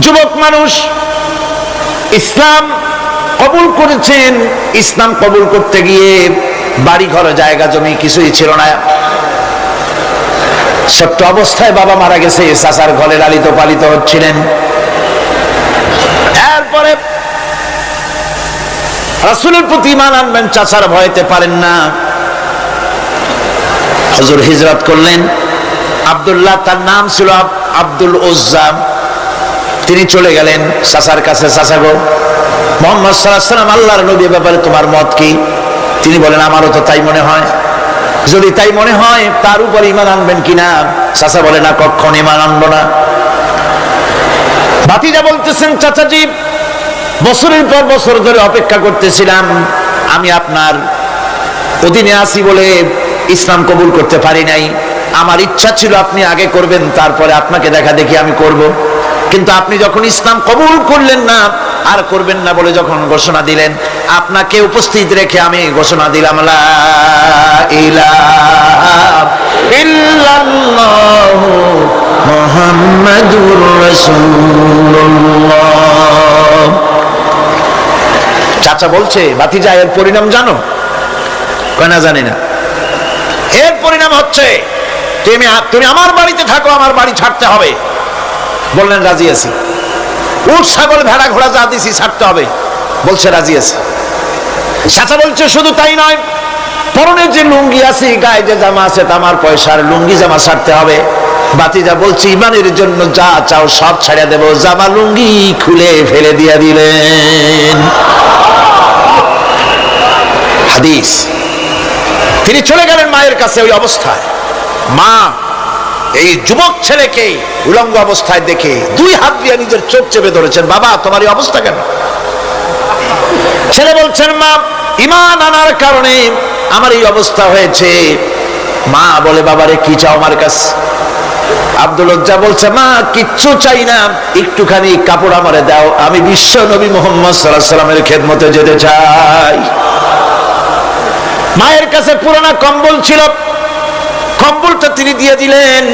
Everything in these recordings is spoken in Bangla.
যুবক মানুষ ইসলাম কবুল করেছেন। ইসলাম কবুল করতে গিয়ে বাড়ি ঘর জায়গা জমি কিছুই ছিল না। ছোট্ট অবস্থায় বাবা মারা গেছে, চাচার ঘরে লালিত পালিত হচ্ছিলেন। এরপরে রাসূলের প্রতি ঈমান আনবেন, চাচার ভয়তে পারেন না। হুজুর হিজরত করলেন। আব্দুল্লাহ তার নাম ছিল, আব্দুল উজ্জা। তিনি চলে গেলেন চাচার কাছে। চাচা গো, মুহাম্মদ সাল্লাল্লাহু আলাইহি ওয়াসাল্লাম আল্লাহর নবীর ব্যাপারে তোমার মত কি? তিনি বলেন আমারও তো তাই মনে হয়। যদি তাই মনে হয় তার উপর ঈমান আনবেন কিনা? চাচা বলে না, কখনো ঈমান আনবো না। ভাতিজা বলতেছেন, চাচাজি বছরের পর বছর ধরে অপেক্ষা করতেছিলাম, আমি আপনার অধীনে আছি বলে ইসলাম কবুল করতে পারি নাই। আমার ইচ্ছা ছিল আপনি আগে করবেন, তারপরে আপনাকে দেখা দেখি আমি করব। কিন্তু আপনি যখন ইসলাম কবুল করলেন না, আর করবেন না বলে যখন ঘোষণা দিলেন, আপনাকে উপস্থিত রেখে আমি ঘোষণা দিলাম লা ইলাহা ইল্লাল্লাহু মুহাম্মাদুর রাসূলুল্লাহ। চাচা বলছে, ভাতিজা এর পরিণাম জানো? কয় না, জানি না। এর পরিণাম হচ্ছে তুমি আমার বাড়িতে থাকো, আমার বাড়ি ছাড়তে হবে। বললেন রাজি আছি। উট ছাগল ভেড়া ঘোড়া যা দিছি ছাড়তে হবে, বলছে রাজি আছি। চাচা বলছে শুধু তাই নয়, পরনে যে লুঙ্গি আছে, গায়ে যে জামা আছে, আমার পয়সার লুঙ্গি জামা ছাড়তে হবে। ভাতিজা বলছে ঈমানের জন্য যা চাও সব ছেড়ে দেব। জামা লুঙ্গি খুলে ফেলে দিয়ে দিলেন। হাদিস। তিনি চলে গেলেন মায়ের কাছে। ওই অবস্থায় মা এই যুবক ছেলেকে উলঙ্গ অবস্থায় দেখে দুই হাত দিয়ে নিজের চোখ চেপে ধরেছেন। বাবা, তোমার এই অবস্থা কেন? ছেলে বলছেন, মা ঈমান আনার কারণে আমার এই অবস্থা হয়েছে। মা বলে, বাবারে কি চাও আমার কাছে? আব্দুল উজ্জা বলছে, মা কিচ্ছু চাই না, একটুখানি কাপড় আমারে দাও, আমি বিশ্ব নবী মুহাম্মদ সাল্লাল্লাহু আলাইহি ওয়াসাল্লামের খেদমতে যেতে চাই। মায়ের কাছে পুরানা কম্বল ছিল, কম্বলটা তিনি দিয়ে দিলেন।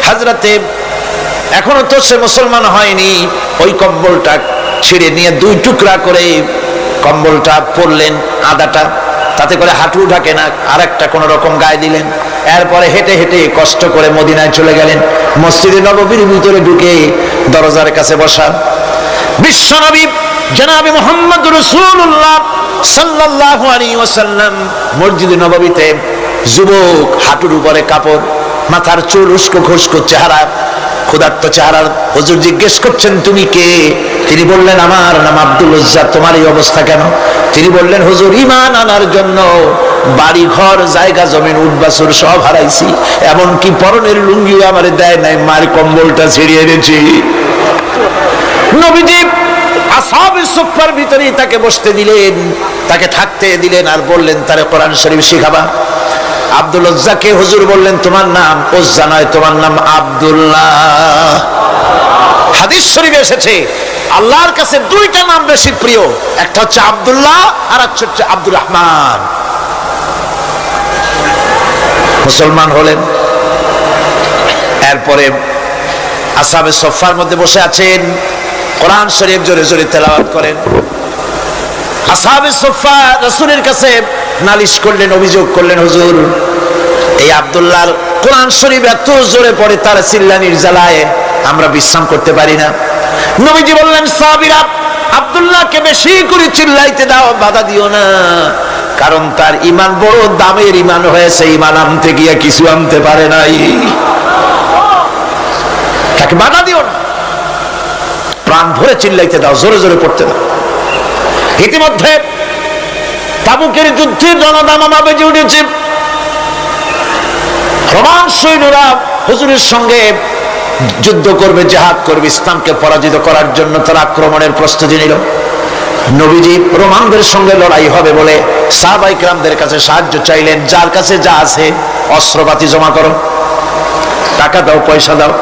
হযরতে এখনো তো সে মুসলমান হয়নি, ওই কম্বলটা ছিঁড়ে নিয়ে দুই টুকরা করে কম্বলটা পরলেন, আদাটা তাতে করে হাঁটু ঢাকে না, আর একটা কোন রকম গায়ে দিলেন। এরপরে হেঁটে হেঁটে কষ্ট করে মদিনায় চলে গেলেন। মসজিদে নববীর ভিতরে ঢুকে দরজার কাছে বসা বিশ্ব নবী জনাবে মুহাম্মদ রাসূলুল্লাহ সাল্লাল্লাহু আলাইহি ওয়াসাল্লাম মসজিদে নববীতে যুবক, হাঁটুর উপরে কাপড়, মাথার চুল উস্কো খুস্কো চেহারা, ক্ষুধার্ত চেহারা। হুজুর জিজ্ঞেস করছেন, তুমি কে? তিনি বললেন, আমার নাম আব্দুল উজ্জা। তোমার এই অবস্থা কেন? তিনি বললেন, হুজুর ঈমান আনার জন্য বাড়ি ঘর জায়গা জমিন উট বাছুর সব হারাইছি, এমনকি পরনের লুঙ্গিও আমারে দেয় নাই, মায়ের কম্বলটা ছিঁড়িয়ে এনেছি। নবীজি আসহাবে সুফফার ভিতরেই তাকে বসতে দিলেন, তাকে থাকতে দিলেন, আর বললেন তারে কোরআন শরীফ শিখাবা। আব্দুল উজ্জাকে হুজুর বললেন, তোমার নাম উজ্জা নয়, তোমার নাম আব্দুল্লাহ। হাদিস শরীফে এসেছে আল্লাহর কাছে দুইটা নাম বেশি প্রিয়, একটা হচ্ছে আব্দুল্লাহ আর একটা হচ্ছে আব্দুর রহমান। মুসলমান হলেন। এরপরে আসহাবে সুফফার মধ্যে বসে আছেন, কোরআন শরীফ জোরে জোরে তেলাওয়াত করেন। আসহাবে সুফফা রাসূলের কাছে নালিশ করলেন, অভিযোগ করলেন, হুজুর এই আব্দুল্লাহর কোরআন শরীফ এত জোরে পড়ে, তার চিল্লানির জ্বালায় আমরা বিশ্রাম করতে পারি না। নবীজি বললেন, সাহাবীরা আব্দুল্লাহকে বেশি করে চিল্লাইতে দাও, বাধা দিও না, কারণ তার ঈমান বড় দামের ঈমান হয়েছে, ঈমান আনতে গিয়ে কিছু আনতে পারে নাই, তাকে বাধা দিও না, প্রাণ ভরে চিল্লাইতে দাও, জোরে জোরে পড়তে দাও। ইতিমধ্যে তাবুকের যুদ্ধের রণদামামা বেজে উঠেছে। রোমান সৈন্যরা হুজুরের সঙ্গে যুদ্ধ করবে, জিহাদ করবে, ইসলামকে পরাজিত করার জন্য তারা আক্রমণের প্রস্তুতি নিল। নবীজি রোমানদের সঙ্গে লড়াই হবে বলে সাহাবায়ে কেরামদের কাছে সাহায্য চাইলেন। যার কাছে যা আছে অস্ত্রপাতি জমা করো, টাকা দাও, পয়সা দাও।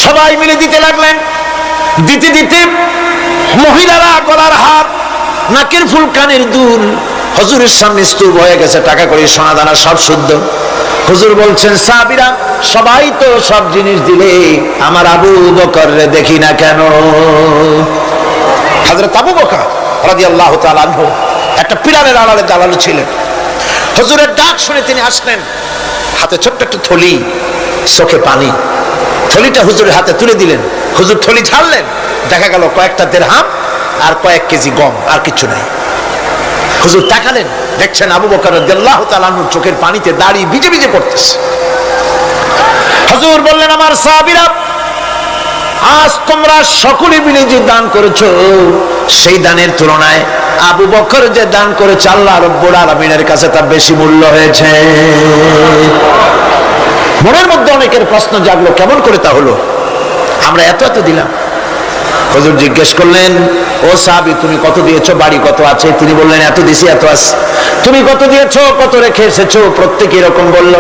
সবাই মিলে দিতে লাগলেন। দিতে দিতে মহিলারা গলার হার, নাকের ফুল, কানের দুল হুজুরের সামনে স্তূপ হয়ে গেছে, টাকা করে সোনা দানা সব শুদ্ধ। হুজুর বলছেন সাহাবীরা সবাই তো সব জিনিস দিলে, আমার আবু বকররে দেখি না কেন? হযরত আবু বকর রাদিয়াল্লাহু তাআলা আনহু একটা পিরানের আড়ালে দাঁড়ানো ছিলেন। হুজুরের ডাক শুনে তিনি আসলেন, হাতে ছোট্ট একটা থলি, চোখে পানি। থলিটা হুজুরের হাতে তুলে দিলেন। হুজুর থলি ছাড়লেন, দেখা গেল কয়েকটা দিরহাম আর কয়েক কেজি গম, আর কিছু নাই। হুজুর তাকালেন, দেখছেন আবু বকর রাদিয়াল্লাহু তাআলা আনহুর চোখের পানিতে দাড়ি ভিজে ভিজে পড়তেছে। হুজুর বললেন, আমার সাহাবীরা, আজ তোমরা সকলে মিলে যে দান করেছো, সেই দানের তুলনায় আবু বকর যে দান করেছে আল্লাহ রাব্বুল আলামিনের কাছে তা বেশি মূল্য হয়েছে। মনের মধ্যে অনেকের প্রশ্ন জাগলো, কেমন করে তা হলো? আমরা এত এত দিলাম। হুজুর জিজ্ঞেস করলেন, ও সাহাবী, তুমি কত দিয়েছো? বাড়ি কত আছে? তিনি বললেন, এত দিছি, এত আছে। তুমি কত দিয়েছো? কত রেখে এসেছো? প্রত্যেকে এরকম বলল।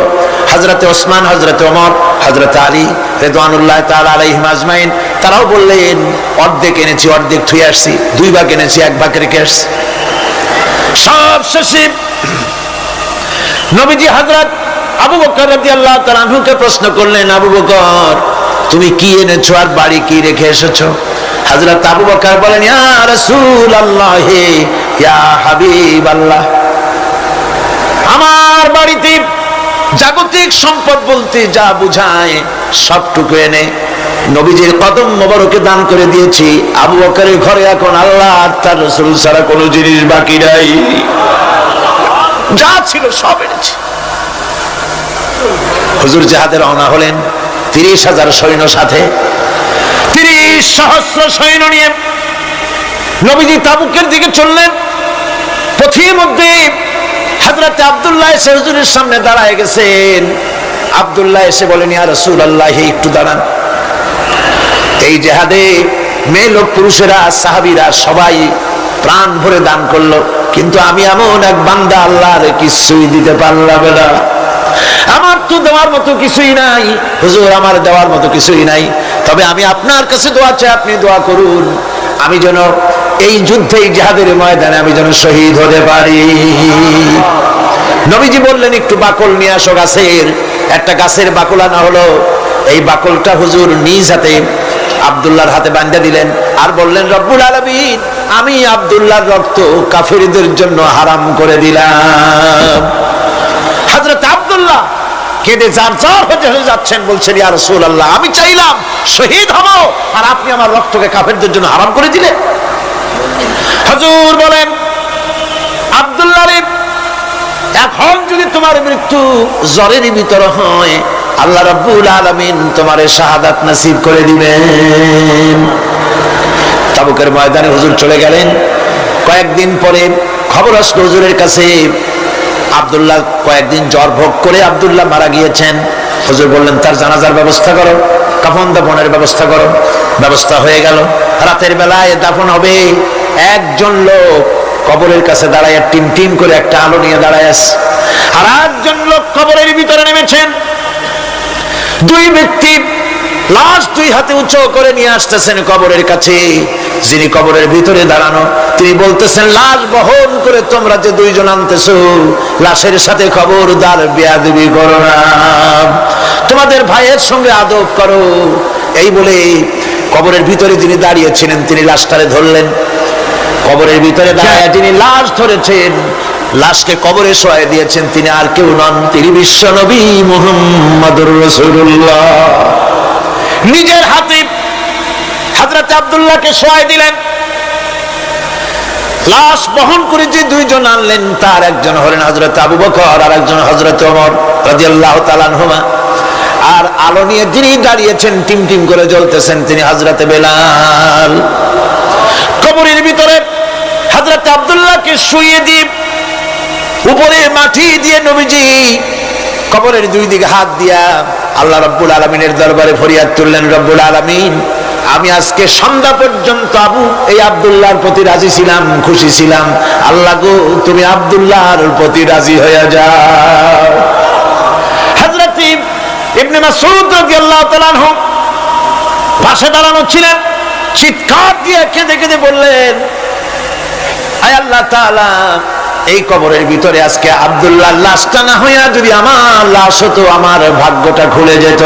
হযরতে ওসমান, হযরতে ওমর, হযরতে আলী রিদওয়ানুল্লাহ তাআলা আলাইহিম আজমাইন, তারাও বললেন, অর্ধেক এনেছি, অর্ধেক থুয়ে আসছি, 2 ভাগ এনেছি, 1 ভাগ রেখে আসছি। সব শেষে নবীজি হযরত আবু বকর রাদিয়াল্লাহু তাআলা আনহুকে প্রশ্ন করলেন, আবু বকর, তুমি কি এনেছো আর বাড়ি কি রেখে এসেছো? হযরত আবু বকর বলেন, ইয়া রাসূলুল্লাহ, ইয়া হাবিবাল্লাহ, আমার বাড়িতে জাগতিক সম্পদ বলতে যা বুঝায় সবটুকু এনে নবীজির কদম মোবারকে দান করে দিয়েছি। আবু বকরের ঘরে এখন আল্লাহ আর তার রাসূল ছাড়া কোনো জিনিস বাকি নাই, যা ছিল সব এনেছি। হুজুর জিহাদে রওনা হলেন 30,000 সৈন্য সাথে, 30 সহস্র সৈন্য নিয়ে নবীজি তাবুকের দিকে চললেন। পথের মধ্যে হযরত আব্দুল্লাহ এসে হুজুরের সামনে দাঁড়ায় গেছেন। আব্দুল্লাহ এসে বলেন, ইয়া রাসূলুল্লাহ, একটু দাঁড়ান। এই জিহাদে মেয়ে লোক পুরুষেরা সাহাবীরা সবাই প্রাণ ভরে দান করলো, কিন্তু আমি এমন এক বান্দা, আল্লাহর কিছুই দিতে পারলাম না। আমার তো দেওয়ার মতো কিছুই নাই হুজুর, আমার দেওয়ার মতো কিছুই নাই। তবে আমি আপনার কাছে দোয়া চাই, আপনি দোয়া করুন, আমি যেন এই যুদ্ধে, এই জিহাদের ময়দানে আমি যেন শহীদ হতে পারি। নবীজি বললেন, একটু বাকল নিয়ে আসো গাছের। একটা গাছের বাকল আনা হলো। এই বাকলটা হুজুর নিজ হাতে আব্দুল্লাহর হাতে বাঁধা দিলেন আর বললেন, রব্বুল আলামিন, আমি আব্দুল্লাহর রক্ত কাফিরদের জন্য হারাম করে দিলাম। হযরত আব্দুল্লাহ কেঁদে জারজার হয়ে যাচ্ছেন, বলছেন, ইয়া রাসূলুল্লাহ, আমি চাইলাম শহীদ হব, আর আপনি আমার রক্তকে কাফেরদের জন্য হারাম করে দিলেন। হুজুর বলেন, আব্দুল্লাহ রে, এখন যদি তোমার মৃত্যু জ্বরের ভিতর হয়, আল্লাহ রাব্বুল আলামিন তোমারে শাহাদাত নসিব করে দিবেন। তাবুকের ময়দানে হুজুর চলে গেলেন। কয়েকদিন পরে খবর আসলো হুজুরের কাছে, আব্দুল্লাহ কয়েকদিন জ্বর ভোগ করে আব্দুল্লাহ মারা গিয়েছেন। হুজুর বললেন, তার জানাজার ব্যবস্থা করো, কাফন দাফনের ব্যবস্থা করো। ব্যবস্থা হয়ে গেল। রাতের বেলায় দাফন হবে। একজন লোক কবরের কাছে দাঁড়ায় টিম টিম করে একটা আলো নিয়ে দাঁড়ায় আছে, আর একজন লোক কবরের ভিতরে নেমেছেন। 2 ব্যক্তি লাশ 2 হাতে উঁচু করে নিয়ে আসতেছেন কবরের কাছে। যিনি কবরের ভিতরে দাঁড়ানো, তিনি বলতেছেন, লাশ বহন করে তোমরা যে 2 জন আনতেছো, লাশের সাথে খবরদার বেয়াদবি করো না, তোমাদের ভাইয়ের সঙ্গে আদব করো। এই বলে কবরের ভিতরে যিনি দাঁড়িয়েছিলেন, তিনি লাশটারে ধরলেন। কবরের ভিতরে দাঁড়ায় যিনি লাশ ধরেছেন, লাশকে কবরে শোয়াই দিয়েছেন, তিনি আর কেউ নন, তিনি বিশ্ব নবী মুহাম্মদুর রাসূলুল্লাহ। নিজের হাতে হযরত আব্দুল্লাহকে শোয়াই দিলেন। লাশ বহন করে যে 2 জন আনলেন, তার একজন হলেন হযরত আবু বকর, আর একজন হযরত ওমর রাদিয়াল্লাহু তাআলা আনহুমা। আর আলো নিয়ে যিনি দাঁড়িয়েছেন, টিম টিম করে জ্বলতেছেন, তিনি হযরত বেলাল। কবরের ভিতরে হযরত আব্দুল্লাহকে শুইয়ে দিয়ে উপরে মাটি দিয়ে নবীজি কবরের 2 দিকে হাত দিয়া আল্লাহ রাব্বুল আলামিনের দরবারে ফরিয়াদ তুললেন, রব্বুল আলামিন, আমি আজকে সন্ধ্যা পর্যন্ত এই আব্দুল্লাহর প্রতি রাজি ছিলাম, খুশি ছিলাম। আল্লাহ গো, তুমি আব্দুল্লাহর প্রতি রাজি হয়ে যাও। হযরত ইবনে মাসউদ রাদিয়াল্লাহু তাআলা আনহু পাশে দাঁড়ানো ছিলেন। চিৎকার দিয়ে কেঁদে কেঁদে বললেন, আয় আল্লাহ তাআলা, এই কবরের ভিতরে আজকে আব্দুল্লাহ লাশটা না হইয়া যদি আমার লাশ হতো, আমার ভাগ্যটা খুলে যেত।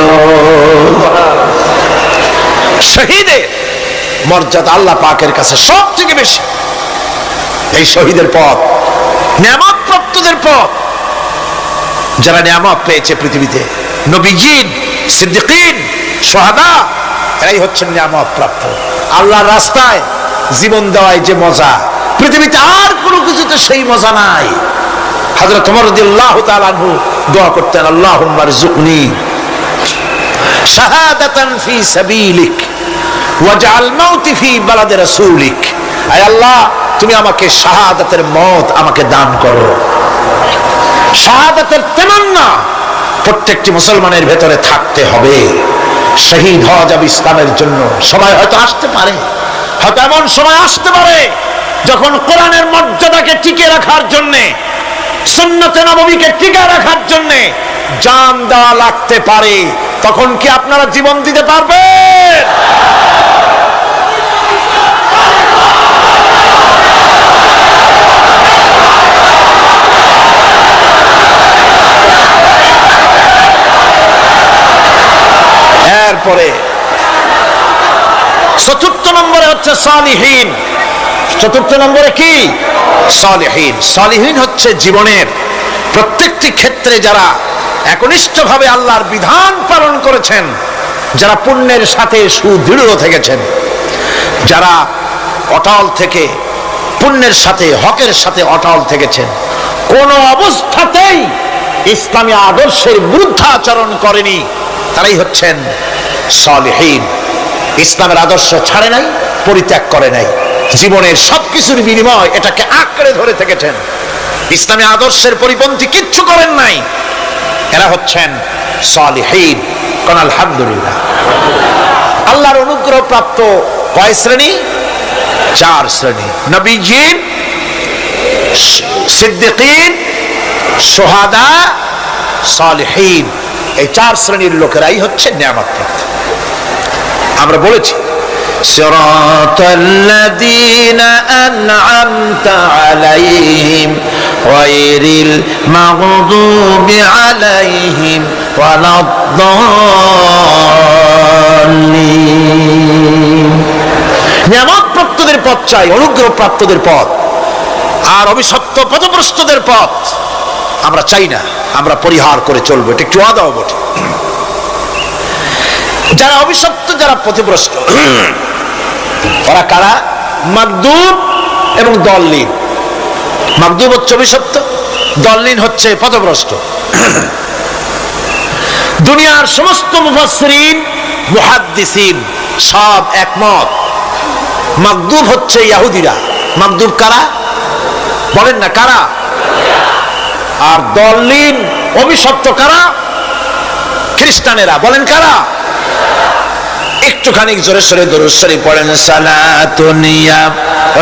শহীদের মর্যাদা আল্লাহ পাকের কাছে সব থেকে বেশি। এই শহীদের পথ নিয়ামত প্রাপ্তদের পথ, যারা নিয়ামত পেয়েছে পৃথিবীতে, নবীজিন, সিদ্দিকিন, শুহাদা, এরাই হচ্ছেন নিয়ামত প্রাপ্ত। আল্লাহর রাস্তায় জীবন দেওয়ায় যে মজা, পৃথিবীতে আর কোনো কিছুতে সেই মজা নাই। হযরত ওমর রাদিয়াল্লাহু তাআলা আনহু দোয়া করতেন, আল্লাহুম্মা রযুকনি শাহাদাতান ফি সাবিলিক ওয়াজআল মাউতি ফি বালাদি রাসূলিক। আয় আল্লাহ, তুমি আমাকে শাহাদাতের মত আমাকে দান করো। শাহাদাতের তামান্না প্রত্যেকটি মুসলমানের ভেতরে থাকতে হবে। শহীদ হওয়া যাবে ইসলামের জন্য। সময় হয়তো আসতে পারে, হয়তো এমন সময় আসতে পারে যখন কোরআনের মর্যাদাকে টিকে রাখার জন্য, সুন্নতে নববীকে টিকে রাখার জন্য জান দেওয়া লাগতে পারে। তখন কি আপনারা জীবন দিতে পারবেন? এরপরে চতুর্থ নম্বরে হচ্ছে সালিহিন। চতুর্থ নম্বরে কি? সালিহিন। সালিহিন হচ্ছে জীবনের প্রত্যেকটি ক্ষেত্রে যারা একনিষ্ঠভাবে আল্লাহর বিধান পালন করেছেন, যারা পুণ্যের সাথে সুদৃঢ় থেকেছেন, যারা অটল থেকে পুণ্যের সাথে হকের সাথে অটল থেকেছেন, কোন অবস্থাতেই ইসলামী আদর্শের বিরুদ্ধাচরণ করেনি, তারাই হচ্ছেন সালিহিন। ইসলামের আদর্শ ছাড়ে নাই, পরিত্যাগ করে নাই, জীবনের সবকিছুর বিনিময় এটাকে আঁকড়ে ধরে থেকেছেন, ইসলামী আদর্শের পরিপন্থী কিচ্ছু করেন নাই। এরা হচ্ছেন সালিহিন। কোন আলহামদুলিল্লাহ। আল্লাহর অনুগ্রহ প্রাপ্ত কয় শ্রেণী? 4 শ্রেণী। নবীজিন, সিদ্দিকিন, শুহাদা, সালিহিন, এই 4 শ্রেণীর লোকেরাই হচ্ছে নিয়ামত প্রাপ্ত। আমরা বলেছি সিরাতাল্লাযীনা আন'আমতা আলাইহিম গায়রিল মাগদুবি আলাইহিম ওয়ালাদ-দাল্লিন। নিয়ামত প্রাপ্তদের পথ চাই, অনুগ্রহ প্রাপ্তদের পথ, আর অভিশপ্ত পথভ্রষ্টদের পথ আমরা চাই না, আমরা পরিহার করে চলবো। এটা একটু আদাও বটে। যারা অভিশপ্ত, যারা পথভ্রষ্ট, ওরা কারা? মাগদুব এবং দল্লিন। মাগদুব হচ্ছে অভিশপ্ত, দল্লিন হচ্ছে পথভ্রষ্ট। দুনিয়ার সমস্ত মুফাসসিরিন, মুহাদ্দিসিন সব একমত, মাগদুব হচ্ছে ইহুদিরা। মাগদুব কারা? বলেন না কারা? আর দল্লিন, অভিশপ্ত কারা? খ্রিস্টানেরা। বলেন কারা? একটুখানি জোরে সোরে দরুদ শরীফ পড়েন। সালাতুন ইয়া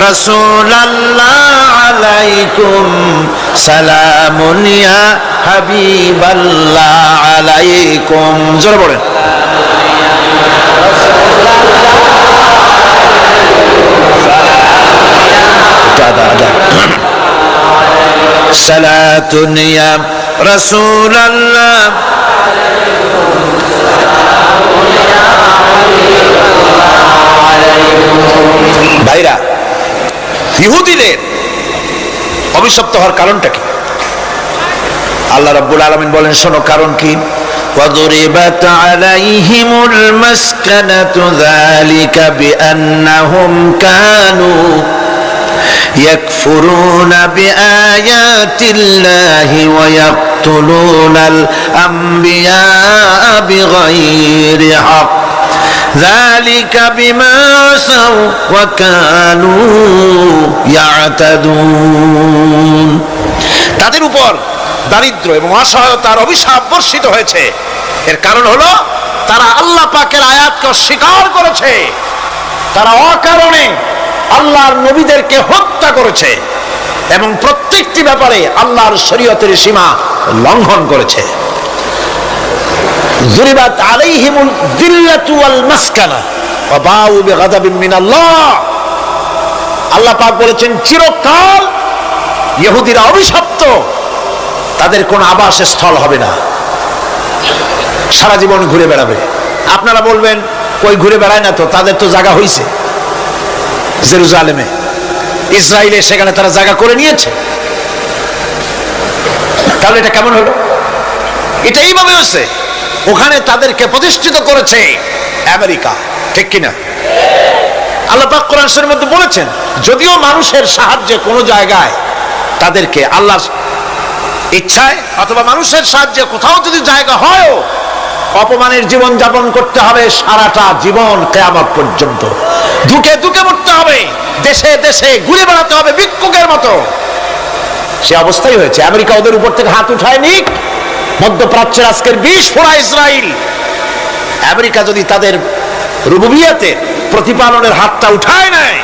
রাসূলুল্লাহ আলাইকুম, সালামুন ইয়া হাবিবাল্লাহ আলাইকুম। জোরে পড়েন। সালাতুন ইয়া রাসূলুল্লাহ ভাইরা, ইহুদিদের অভিশপ্ত হওয়ার কারণটা কি? আল্লাহ রাব্বুল আলামিন বলেন, শোনো কারণ কি। وَضُرِبَتْ عَلَيْهِمُ الْمَسْكَنَةُ ذَلِكَ بِأَنَّهُمْ كَانُوا يَكْفُرُونَ بِآيَاتِ اللَّهِ وَيَقْتُلُونَ الْأَنْبِيَاءَ بِغَيْرِ حَقٍّ ذَلِكَ بِمَا عَصَوْا وَكَانُوا يَعْتَدُونَ। তাদের উপর দারিদ্র এবং অসহায়তার অভিশাপ বর্ষিত হয়েছে। এর কারণ হলো তারা আল্লাহ পাকের আয়াতকে অস্বীকার করেছে, তারা অকারণে আল্লাহর নবীদেরকে হত্যা করেছে এবং প্রত্যেকটি ব্যাপারে আল্লাহর শরীয়তের সীমা লঙ্ঘন করেছে। যুরিবাত আলাইহিমুল যিল্লাতু ওয়াল মাসকানা ওয়া বাউ বিগাদাবিন মিনাল্লাহ। আল্লাহ পাক বলেছেন চিরকাল ইহুদিরা অভিশপ্ত, তাদের কোন আবাস স্থল হবে না, সারা জীবন ঘুরে বেড়াবে। আপনারা বলবেন কই ঘুরে বেড়ায় না তো, তাদের তো জায়গা হইছে জেরুজালেমে, ইসরায়েলে, সেখানে তারা জায়গা করে নিয়েছে। তাহলে এটা কেমন হলো? এটা এইভাবে হচ্ছে, ওখানে তাদেরকে প্রতিষ্ঠিত করেছে আমেরিকা, ঠিক কিনা? আল্লাহ পাক কোরআন শরীফের মধ্যে বলেছেন, যদিও মানুষের সাহায্যে কোন জায়গায় তাদেরকে আল্লাহর ইচ্ছায় অথবা মানুষের সাহায্যে কোথাও যদি জায়গা হয়, অপমানের জীবন যাপন করতে হবে সারাটা জীবন, কিয়ামত পর্যন্ত দুঃখে দুঃখে মরতে হবে, দেশে দেশে ঘুরে বেড়াতে হবে ভিক্ষুকের মতো। সে অবস্থাই হয়েছে। আমেরিকা ওদের উপর থেকে হাত উঠায়নি। মধ্যপ্রাচ্যের আজকের 20 ফোড়া ইসরায়েল, আমেরিকা যদি তাদের রুবুবিয়াতে প্রতিপালনের হাতটা উঠায় নেয়,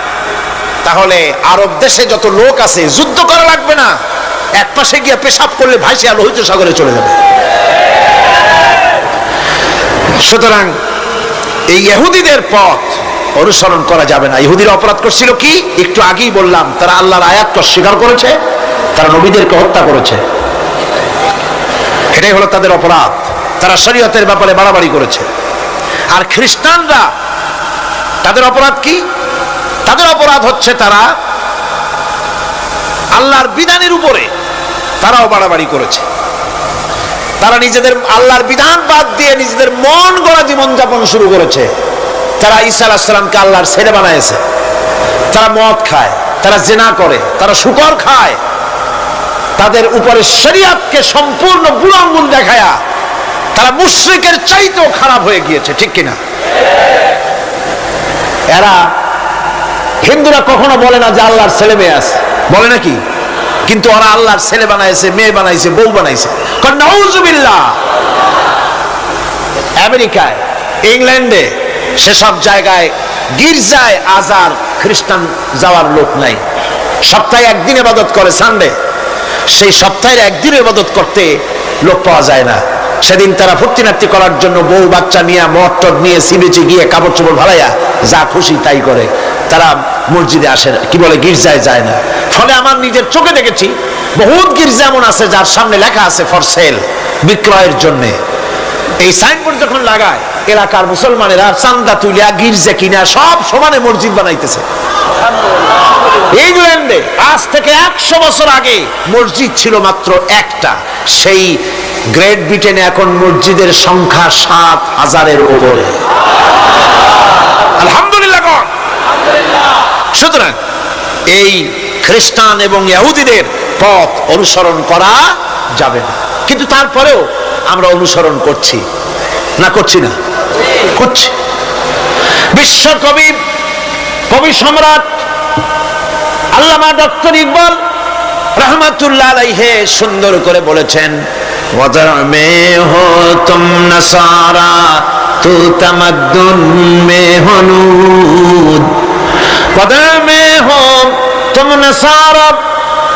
তাহলে আরব দেশে যত লোক আছে যুদ্ধ করা লাগবে না, এক পাশে গিয়ে পেশাব করলে ভাইসে লোহিত সাগরে চলে যাবে। সুতরাং এই ইহুদিদের পথ অনুসরণ করা যাবে না। ইহুদিরা অপরাধ করছিল কি? একটু আগেই বললাম, তারা আল্লাহর আয়াতকে অস্বীকার করেছে, তারা নবীদেরকে হত্যা করেছে, এটাই হলো তাদের অপরাধ। তারা শরীয়তের ব্যাপারে বাড়াবাড়ি করেছে। আর খ্রিস্টানরা, তাদের অপরাধ কি? তাদের অপরাধ হচ্ছে তারা আল্লাহর বিধানের উপরে তারাও বাড়াবাড়ি করেছে। তারা নিজেদের আল্লাহর বিধান বাদ দিয়ে নিজেদের মন গড়া জীবন যাপন শুরু করেছে। তারা ঈসা আলাইহিস সালামকে আল্লাহর ছেলে বানাইছে। তারা মদ খায়, তারা জিনা করে, তারা শুকর খায়। তাদের উপরে শরীয়তকে সম্পূর্ণ বুড়ো আঙ্গুল দেখায়া তারা মুশরিকের চাইতেও খারাপ হয়ে গিয়েছে, ঠিক কিনা? এরা, হিন্দুরা কখনো বলে না যে আল্লাহর ছেলে মেয়ে আছে, বলে নাকি? কিন্তু ওরা আল্লাহর ছেলে বানাইছে, মেয়ে বানাইছে, বউ বানাইছে। নাউজুবিল্লাহ। আমেরিকায়, ইংল্যান্ডে, সেসব জায়গায় গির্জায় আজ আর খ্রিস্টান যাওয়ার লোক নাই। সপ্তাহে একদিন ইবাদত করে, সানডে। সেই সপ্তাহের একদিন ইবাদত করতে লোক পাওয়া যায় না। সেদিন তারা ফুর্তি নাট্য করার জন্য বউ বাচ্চা নিয়ে, মদ টদ নিয়ে, সিবিচি গিয়ে কাপড় চোপড় ভালাইয়া যা খুশি তাই করে। তারা মসজিদে আসে, কি বলে, গির্জায় যায় না। ফলে আমার নিজের চোখে দেখেছি বহুত গির্জা এমন আছে যার সামনে লেখা আছে ফর সেল, বিক্রয়ের জন্য। এই সাইনবোর্ড যখন লাগায়, এলাকার মুসলমানেরা চান্দা তুলিয়া গির্জা কিনা সব সমানে মসজিদ বানাইতেছে। ইংল্যান্ডে আজ থেকে 100 বছর আগে মসজিদ ছিল মাত্র একটা। সেই গ্রেট ব্রিটেনে এখন মসজিদের সংখ্যা 7000-এর উপরে। আলহামদুলিল্লাহ। সুতরাং এই খ্রিস্টান এবং ইহুদিদের পথ অনুসরণ করা যাবে না। কিন্তু তারপরেও আমরা অনুসরণ করছি না, করছি না? করছি। বিশ্বকবি, কবি সম্রাট আল্লামা ডক্টর ইকবাল রহমাতুল্লাহ আলাইহি সুন্দর করে বলেছেন, ওয়াদার মে হো তুম নসারা তু তামাদ্দুন মে হনুদ, ওয়াদার মে হো তুম নসারা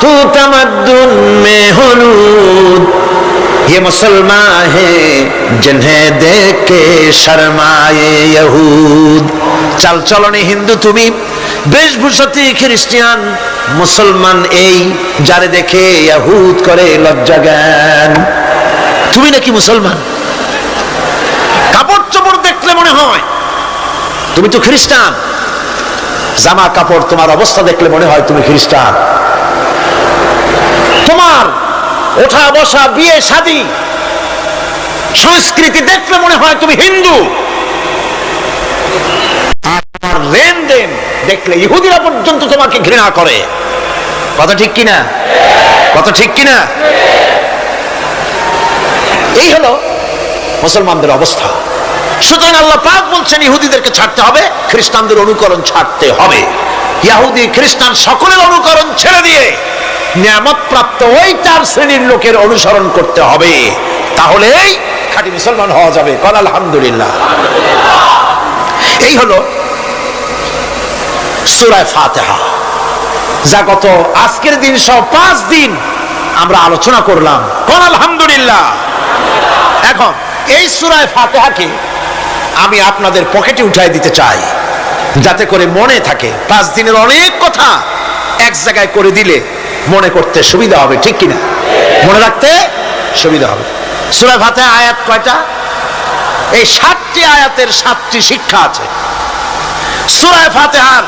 তু তামাদ্দুন মে হনুদ, ये मुसलमान है जिन्हें देख के शर्माए यहूद। চাল চলনে হিন্দু তুমি, বেশভূষাতে খ্রিস্টান, মুসলমান এই যারে দেখে ইহুদ করে লজ্জা জ্ঞান। তুমি নাকি মুসলমান? কাপড় চোপড় দেখলে মনে হয় তুমি তো খ্রিস্টান। জামা কাপড়, তোমার অবস্থা দেখলে মনে হয় তুমি খ্রিস্টান। তোমার ওঠা বসা, বিয়ে শাদী, সংস্কৃতি দেখলে মনে হয় তুমি হিন্দু। আর লেনদেন দেখলে ইহুদিরা পর্যন্ত তোমাকে ঘৃণা করে। কথা ঠিক কিনা? কথা ঠিক কিনা? এই হলো মুসলমানদের অবস্থা। সুতরাং আল্লাহ পাক বলছেন ইহুদিদেরকে ছাড়তে হবে, খ্রিস্টানদের অনুকরণ ছাড়তে হবে। ইহুদি খ্রিস্টান সকলের অনুকরণ ছেড়ে দিয়ে নিয়ামত প্রাপ্ত ওই 4 শ্রেণীর লোকের অনুসরণ করতে হবে, তাহলেই খাঁটি মুসলমান হওয়া যাবে। কল আলহামদুলিল্লাহ। এই হলো সূরা ফাতিহা, যা গত আজকের দিন সহ 5 দিন আমরা আলোচনা করলাম। কল আলহামদুলিল্লাহ। এখন এই সূরা ফাতিহাকে আমি আপনাদের পকেটে উঠাই দিতে চাই, যাতে করে মনে থাকে। 5 দিনের অনেক কথা এক জায়গায় করে দিলে মনে করতে সুবিধা হবে, ঠিক কিনা? মনে রাখতে সুবিধা হবে। সূরা ফাতিহা আয়াত কয়টা? এই 7টি আয়াতের 7টি শিক্ষা আছে। সূরা ফাতিহার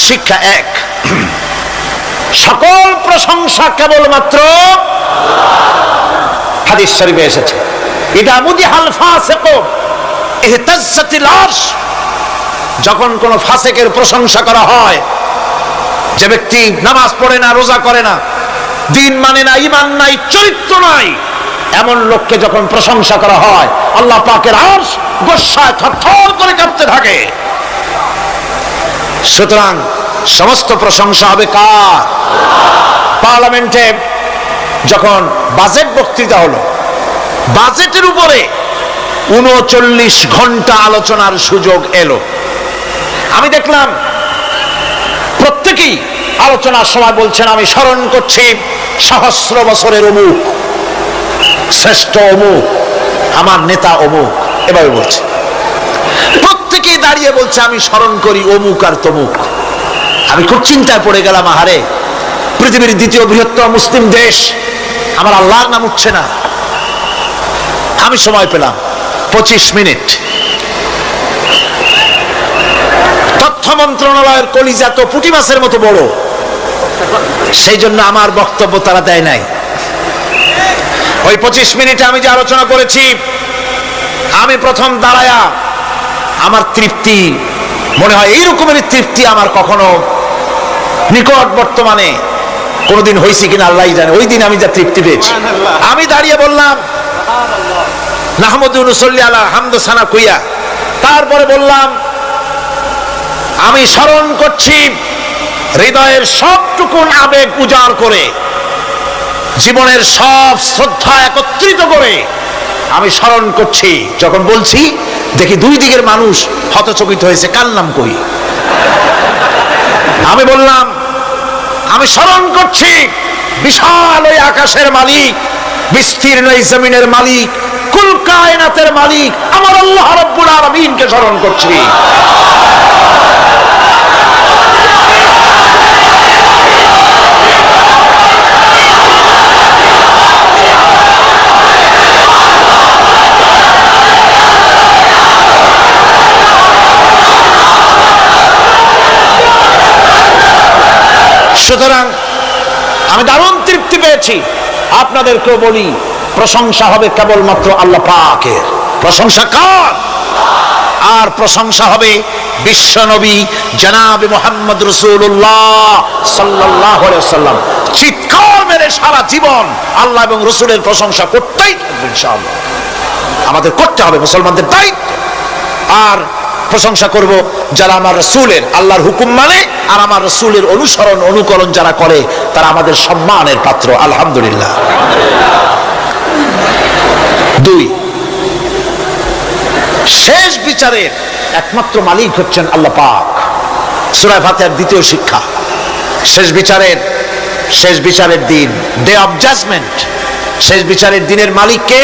শিক্ষা 1, সকল প্রশংসা কেবলমাত্র হাদিস শরীফে এসেছে, ইদা মুদিহাল ফাসিকু ইহতাজ্জাতিল আরশ, যখন কোন ফাসিকের প্রশংসা করা হয়, যে ব্যক্তি নামাজ পড়ে না, রোজা করে না, দিন মানে না, ঈমান নাই, চরিত্র নাই, এমন লোককে যখন প্রশংসা করা হয়, আল্লাহ পাকের আরশ গোসায় থরথর করে কাঁপতে থাকে। সুতরাং সমস্ত প্রশংসা হবে কার? পার্লামেন্টে যখন বাজেট বক্তৃতা হলো, বাজেটের উপরে 39 ঘন্টা আলোচনার সুযোগ এলো। আমি দেখলাম প্রত্যেকেই আলোচনার সময় বলছেন, আমি স্মরণ করছি সহস্র বছরের অমুক, শ্রেষ্ঠ অমুক, আমার নেতা অমুক, এভাবে বলছে। প্রত্যেকেই দাঁড়িয়ে বলছে, আমি স্মরণ করি অমুক আর তমুক। আমি খুব চিন্তায় পড়ে গেলাম, আহারে, পৃথিবীর দ্বিতীয় বৃহত্তম মুসলিম দেশ, আমার আল্লাহর নাম উঠছে না। আমি সময় পেলাম 25 মিনিট। তথ্য মন্ত্রণালয়ের কলিজা তো পুঁটি মাছের মতো বড়, সেই জন্য আমার বক্তব্য তারা দেয় নাই। ওই 25 মিনিটে আমি যে আলোচনা করেছি, আমি প্রথম দাঁড়ায়া আমার তৃপ্তি, মনে হয় এই রকমের তৃপ্তি আমার কখনো নিকট বর্তমানে কোনদিন হয়েছে কিনা আল্লাহ জানে। ওই দিন আমি যা তৃপ্তি পেয়েছি, আমি দাঁড়িয়ে বললাম নাহমাদু নুসাল্লি আলা হামদু সানা কুইয়া, তারপরে বললাম আমি স্মরণ করছি হৃদয়ের সবটুকু আবেগ উজাড় করে, জীবনের সব শ্রদ্ধা একত্রিত করে আমি স্মরণ করছি। যখন বলছি দেখি 2 দিকের মানুষ হতচকিত হয়েছে, কার নাম কই? আমি বললাম আমি স্মরণ করছি বিশাল ওই আকাশের মালিক, বিস্তীর্ণ এই জমিনের মালিক, কুল কায়নাতের মালিক আমার আল্লাহ রাব্বুল আলামিনকে স্মরণ করছি। সুতরাং আমি দারুণ তৃপ্তি পেয়েছি। আপনাদেরকেও বলি, প্রশংসা হবে কেবলমাত্র আল্লাহ পাকের। প্রশংসা কার? আর প্রশংসা হবে বিশ্ব নবী জনাবে মুহাম্মদ রাসূলুল্লাহ সাল্লাল্লাহু আলাইহি ওয়াসাল্লাম। চিৎকার মেরে সারা জীবন আল্লাহ এবং রাসূলের প্রশংসা করতেই থাকবে ইনশাআল্লাহ। আমাদের করতে হবে, মুসলমানদের দায়িত্ব। আর প্রশংসা করব যারা আমার রাসূলের, আল্লাহর হুকুম মানে আর আমার রাসূলের অনুসরণ অনুকরণ যারা করে, তারা আমাদের সম্মানের পাত্র, আলহামদুলিল্লাহ। 2, শেষ বিচারের একমাত্র মালিক হচ্ছেন আল্লাহ পাক। সূরা ফাতিহার 2য় শিক্ষা, শেষ বিচারের দিন, ডে অফ জাজমেন্ট, শেষ বিচারের দিনের মালিককে?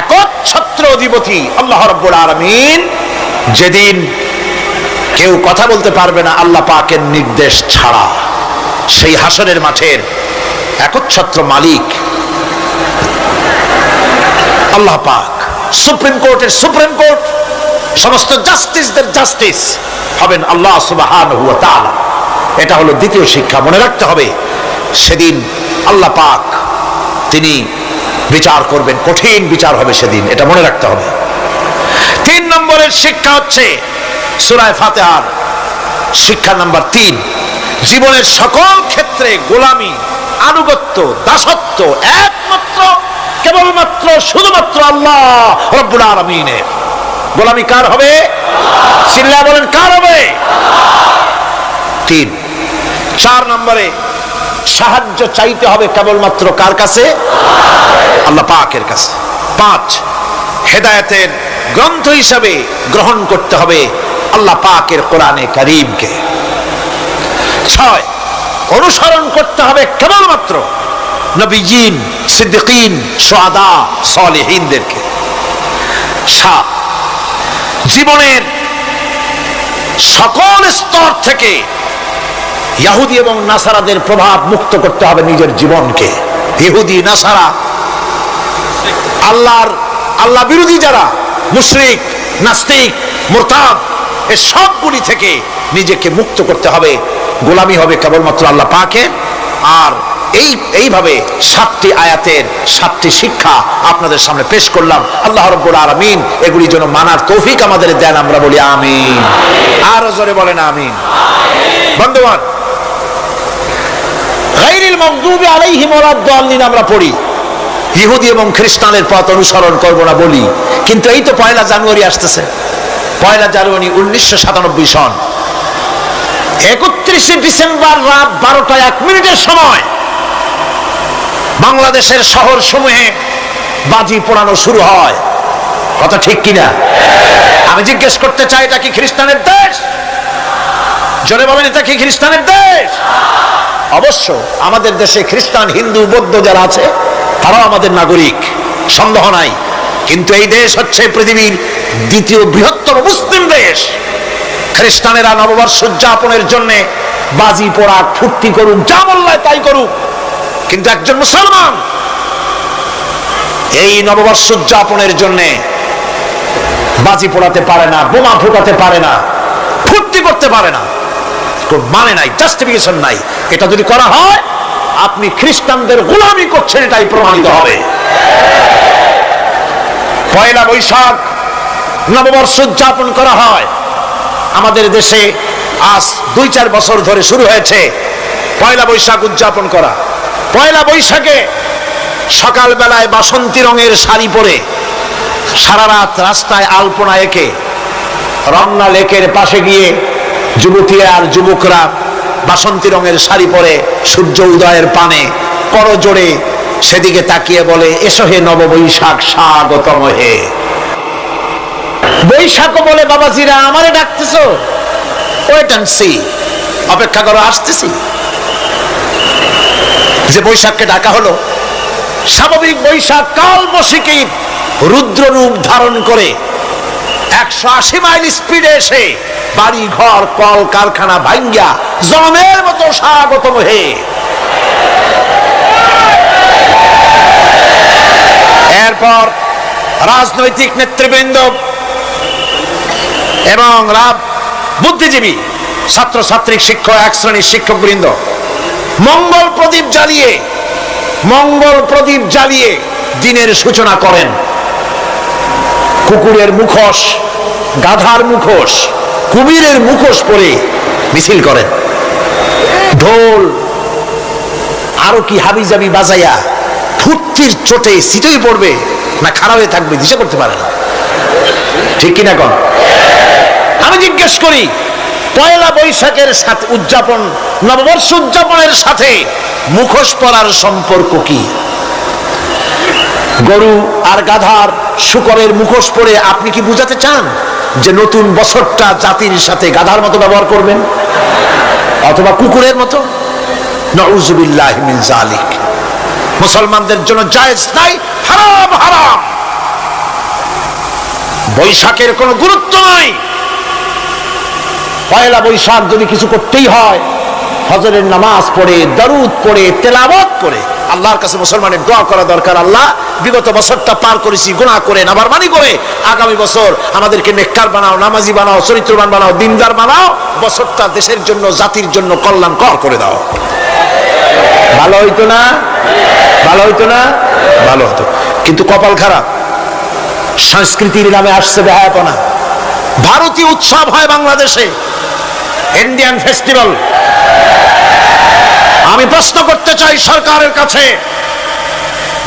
একচ্ছত্র অধিপতি আল্লাহ রাব্বুল আলামিন। যেদিন কেউ কথা বলতে পারবে না আল্লাহ পাকের নির্দেশ ছাড়া, সেই হাসরের মাঠের একচ্ছত্র মালিক আল্লাহ পাক। সুপ্রিম কোর্টের সুপ্রিম কোর্ট, সমস্ত জাস্টিসদের জাস্টিস হবেন আল্লাহ সুবহানাহু ওয়া তাআলা। এটা হলো 2য় শিক্ষা, মনে রাখতে হবে। সেদিন আল্লাহ পাক তিনি বিচার করবেন, কঠিন বিচার হবে সেদিন, এটা মনে রাখতে হবে। 3 নম্বরের শিক্ষা হচ্ছে সূরা ফাতিহার শিক্ষা নাম্বার 3, জীবনের সকল ক্ষেত্রে গোলামি, আনুগত্য, দাসত্ব একমাত্র কেবলমাত্র শুধুমাত্র আল্লাহ রাব্বুল আলামিনের। গোলামি কার হবে? চিল্লায়া বলেন, কার হবে? 3। 4 নম্বরে সাহায্য চাইতে হবে কেবলমাত্র কার কাছে? আল্লাহ পাকের কাছে। 5, হেদায়েতের গ্রন্থ হিসাবে গ্রহণ করতে হবে আল্লাহ পাকের কোরআনে কারীমকে। 6, অনুসরণ করতে হবে কেবলমাত্র নবীয়িন, সিদ্দিকিন, শুহাদা, সালেহিনদেরকে। 7, জীবনের সকল স্তর থেকে ইহুদি এবং নাসারাদের প্রভাব মুক্ত করতে হবে নিজের জীবনকে। ইহুদি নাসারা আল্লাহ বিরোধী যারা মুশরিক, নাস্তিক, মুরতাদ, এই সবগুলি থেকে নিজেকে মুক্ত করতে হবে। গোলামি হবে কেবলমাত্র আল্লাহ পাকের। আর এইভাবে 7টি আয়াতের 7টি শিক্ষা আপনাদের সামনে পেশ করলাম। আল্লাহ রাব্বুল আলামিন এগুলি যেন মানার তৌফিক আমাদের দেন, আমরা বলি আমিন। আরো জোরে বলেন আমিন। বন্ধুগণ, গায়রিল মাগদুবি আলাইহিম ওয়ালাদ-দাল্লিন আমরা পড়ি, ইহুদি এবং খ্রিস্টানের পথ অনুসরণ করব না বলি, কিন্তু এই তো 1 জানুয়ারি আসতেছে। 1 জানুয়ারি 1997 সন 31 ডিসেম্বর রাত 12টা 1 মিনিটের সময় বাংলাদেশের শহর সমূহে বাজি পোড়ানো শুরু হয়। কথা ঠিক কিনা? আমি জিজ্ঞেস করতে চাই, এটা কি খ্রিস্টানের দেশ? জোরে বলেন, এটা কি খ্রিস্টানের দেশ? অবশ্য আমাদের দেশে খ্রিস্টান, হিন্দু, বৌদ্ধ যারা আছে তারাও আমাদের নাগরিক, সন্দেহ নাই। কিন্তু এই দেশ হচ্ছে পৃথিবীর 2য় বৃহত্তম মুসলিম দেশ। খ্রিস্টানেরা নববর্ষ উদযাপনের জন্য বাজি পোড়া, ফুর্তি করুক, যা বললায় তাই করুক, কিন্তু একজন মুসলমান এই নববর্ষ উদযাপনের জন্য বাজি পোড়াতে পারে না, বোমা ফুটাতে পারে না, ফুর্তি করতে পারে না। মানে নাই, জাস্টিফিকেশন নাই। এটা যদি করা হয় আপনি খ্রিস্টানদের গোলামি করছেন, এটাই প্রমাণিত হবে। 1 বৈশাখ নববর্ষ উদযাপন করা হয় আমাদের দেশে। আজ 2-4 বছর ধরে শুরু হয়েছে 1 বৈশাখ উদযাপন করা। 1 বৈশাখে সকালবেলায় বাসন্তী রঙের শাড়ি পরে সারা রাত রাস্তায় আলপনা এঁকে রমনা লেকের পাশে গিয়ে যুবতী আর যুবকরা বাসন্তী রঙের শাড়ি পরে সূর্য উদয়ের পানে করজোড়ে সেদিকে তাকিয়ে বলে, এসো হে নববৈশাখ, স্বাগতম হে। বৈশাখ বলে বাবাজিরা আমারে ডাকতেছো, ওয়েট এন্ড সি, অপেক্ষা করো, আসতেছি। যে বৈশাখকে ডাকা হলো, স্বাভাবিক বৈশাখ কাল বৈশাখী রুদ্র রূপ ধারণ করে 180 মাইল স্পিডে এসে বাড়ি ঘর কল কারখানা ভাঙ্গা জমের মতো স্বাগতম হে। এরপর রাজনৈতিক নেতৃবৃন্দ এবং বুদ্ধিজীবী, ছাত্রছাত্রী, শিক্ষক, 1 শ্রেণীর শিক্ষকবৃন্দ মঙ্গল প্রদীপ জ্বালিয়ে দিনের সূচনা করেন। কুকুরের মুখোশ, গাধার মুখোশ, কুমিরের মুখোশ পরে মিছিল করেন। ঢোল আরো কি হাবিজাবি বাজাইয়া ফুর্তির চোটে সিটই পড়বে না খারাপ হয়ে থাকবে দিশা করতে পারে না। ঠিক কিনা কন? আমি জিজ্ঞেস করি, 1 বৈশাখের সাথে উদযাপন, নববর্ষ উদযাপনের সাথে মুখোশ পরার সম্পর্ক কি? গরু আর গাধার, শুকরের মুখোশ পরে আপনি কি বুঝাতে চান যে নতুন বছরটা জাতির সাথে গাধার মতো ব্যবহার করবেন অথবা কুকুরের মতো? নাউযুবিল্লাহি মিন যালিক। মুসলমানদের জন্য জায়েজ নাই, হারাম হারাম। বৈশাখের কোনো গুরুত্ব নাই। 1 বৈশাখ যদি কিছু করতেই হয়, ফজরের নামাজ পড়ে, দরুদ পড়ে, তেলাওয়াত করে আল্লাহর কাছে মুসলমানের দোয়া করা দরকার। আল্লাহ, বিগত বছরটা পার করেছি গুনাহ করে, নাফরমানি করে, আগামী বছর আমাদেরকে নেককার বানাও, নামাজি বানাও, চরিত্রবান বানাও, দিনদার বানাও। বছরটা দেশের জন্য, জাতির জন্য কল্যাণকর করে দাও। ভালো হইতো না? ভালো হইতো না? ভালো হতো। কিন্তু কপাল খারাপ, সংস্কৃতির নামে আসছে বেহায়াপনা। ভারতীয় উৎসব হয় বাংলাদেশে, ইন্ডিয়ান ফেস্টিভ্যাল। আমি প্রশ্ন করতে চাই সরকারের কাছে,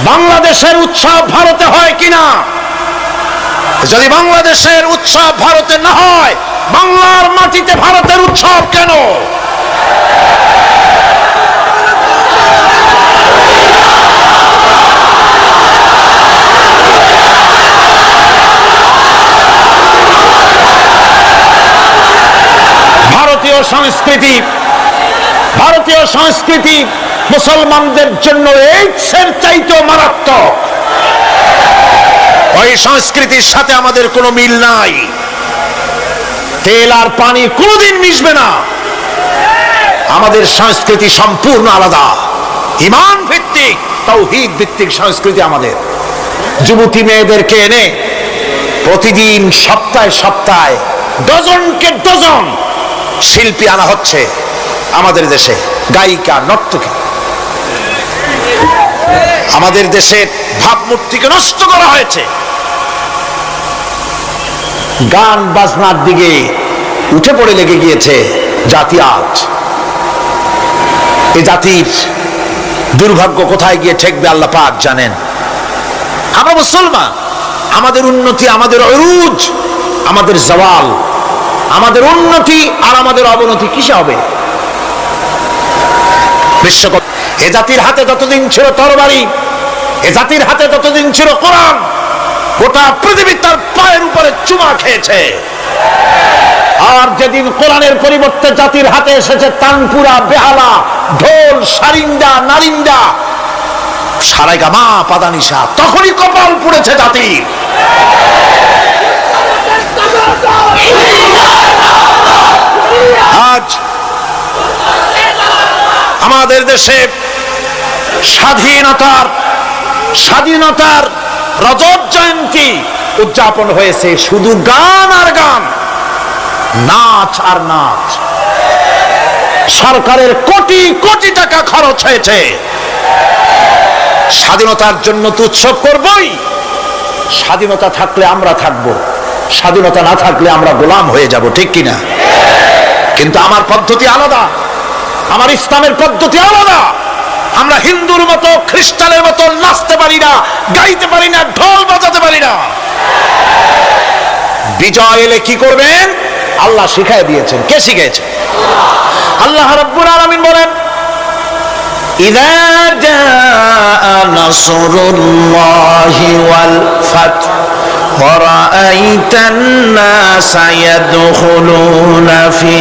বাংলাদেশের উৎসব ভারতে হয় কিনা? যদি বাংলাদেশের উৎসব ভারতে না হয়, বাংলার মাটিতে ভারতের উৎসব কেন? ভারতীয় সংস্কৃতি মুসলমানদের জন্য এইডসের চাইতেও মারাত্মক। ওই সংস্কৃতির সাথে আমাদের কোনো মিল নাই। তেল আর পানি কোনোদিন মিশবে না। আমাদের সংস্কৃতি সম্পূর্ণ আলাদা, ঈমান ভিত্তিক, তাওহীদ ভিত্তিক সংস্কৃতি আমাদের। যুবতী মেয়েদেরকে এনে প্রতিদিন সপ্তাহে সপ্তাহে ডজনকে ডজন শিল্পী আনা হচ্ছে আমাদের দেশে, গায়িকা, নর্তকী। আমাদের দেশের ভাবমূর্তিকে নষ্ট করা হয়েছে। গান বাজনার দিকে উঠে পড়ে লেগে গিয়েছে জাতি আজ। এই জাতির দুর্ভাগ্য কোথায় গিয়ে ঠেকবে আল্লাহ পাক জানেন। আমরা মুসলমান, আমাদের উন্নতি, আমাদের অরুজ, আমাদের জওয়াল, আমাদের উন্নতি আর আমাদের অবনতি কিসে হবে? বিশ্বকপ এ জাতির হাতে যতদিন ছিল তরবারি, এ জাতির হাতে যতদিন ছিল কোরআন, গোটা পৃথিবী তার পায়ের উপরে চুমা খেয়েছে। আর যেদিন কোরআনের পরিবর্তে জাতির হাতে এসেছে তানপুরা, বেহালা, ঢোল, সারিন্দা, নারিন্দা, সারাইগামা, পাদানিশা, তখনই কপাল পুড়েছে জাতির। আজ আমাদের দেশে স্বাধীনতার রজত জয়ন্তী উদযাপন হয়েছে, শুধু গান আর গান, নাচ আর নাচ। সরকারের কোটি কোটি টাকা খরচ হয়েছে। স্বাধীনতার জন্য তো উৎসব করবই। স্বাধীনতা থাকলে আমরা থাকব, স্বাধীনতা না থাকলে আমরা গোলাম হয়ে যাব, ঠিক কিনা? কিন্তু আমার পদ্ধতি আলাদা, আমার ইসলামের পদ্ধতি আলাদা। আমরা হিন্দুর মতো, খ্রিস্টানের মতো নাচতে পারি না, গাইতে পারি না, ঢোল বাজাতে পারি না। বিজয় এলে কি করবেন আল্লাহ শিখাই দিয়েছেন। কে শিখিয়েছে? আল্লাহ রাব্বুল আলামিন বলেন, ইযা জাআ নাসরুল্লাহি ওয়াল ফাত ওয়া রাআইতান নাসা ইয়াদখুলুনা ফি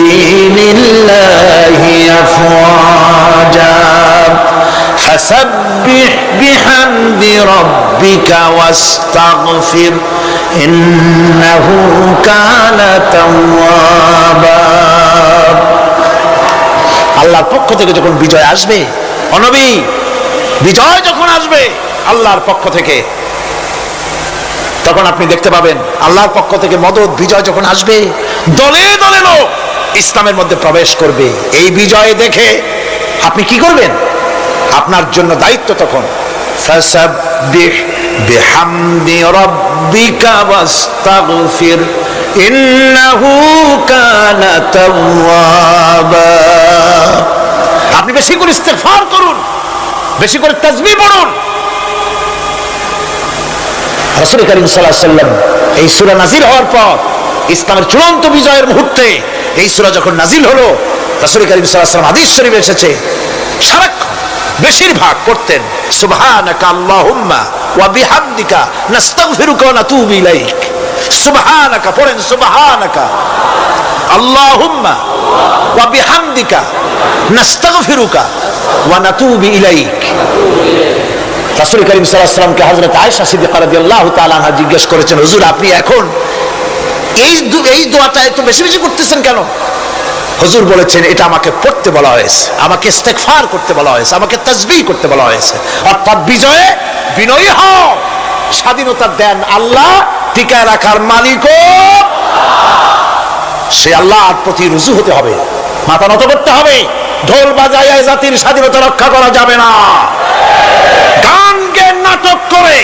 দীনিল্লাহি আফওয়াজা ফাসাব্বিহ বিহামদি রাব্বিকা ওয়াস্তাগফির ইন্নাহু কানা তাওয়াবা। আল্লাহর পক্ষ থেকে যখন বিজয় আসবে, নবী, বিজয় যখন আসবে আল্লাহর পক্ষ থেকে, তখন আপনি দেখতে পাবেন আল্লাহর পক্ষ থেকে মদদ, বিজয় যখন আসবে, দলে দলে লোক ইসলামের মধ্যে প্রবেশ করবে। এই বিজয় দেখে আপনি কি করবেন? আপনার জন্য দায়িত্ব তখন ফাসাব্বিহ বিহামদি রাব্বিকা ওয়াস্তাগফির ইন্নাহু কানা তাওয়াবা। আপনি বেশি করে ইস্তেগফার করুন, বেশি করে তাসবিহ পড়ুন। রাসূল করিম সাল্লাল্লাহু আলাইহি ওয়াসাল্লাম এই সূরা নাযিল হওয়ার পর, ইসলামের চূড়ান্ত বিজয়ের মুহূর্তে এই সূরা যখন নাযিল হলো, রাসূল করিম সাল্লাল্লাহু আলাইহি ওয়াসাল্লাম হাদিস শরীফে এসেছে, সারাক্ষণ বেশিরভাগ করতেন সুবহানাকা আল্লাহুম্মা ওয়া বিহামদিকা নাস্তাগফিরুকা ওয়া নাতুবু ইলাইক। সুবহানাকা পড়েন, সুবহানাকা আল্লাহুম্মা ওয়া বিহামদিকা নাস্তাগফিরুকা ওয়া নাতুবু ইলাইক। রাসূল করিম সাল্লাল্লাহু আলাইহি ওয়াসাল্লামকে হযরত আয়েশা সিদ্দিকা রাদিয়াল্লাহু তাআলা আনহা জিজ্ঞেস করেছেন, হুজুর আপনি এখন এই দোয়াটা এত বেশি বেশি করতেছেন কেন? হুজুর বলেছেন, এটা আমাকে পড়তে বলা হয়েছে, আমাকে ইস্তেগফার করতে বলা হয়েছে, আমাকে তাসবিহ করতে বলা হয়েছে। অর্থাৎ বিজয়ে বিনয়ী হও। স্বাধীনতা দেন আল্লাহ, টিকায় রাখার মালিকও সে আল্লাহর প্রতি রুজু হতে হবে, মাথা নত করতে হবে। ঢোল বাজায় জাতির স্বাধীনতা রক্ষা করা যাবে না। গান গে নাটক করে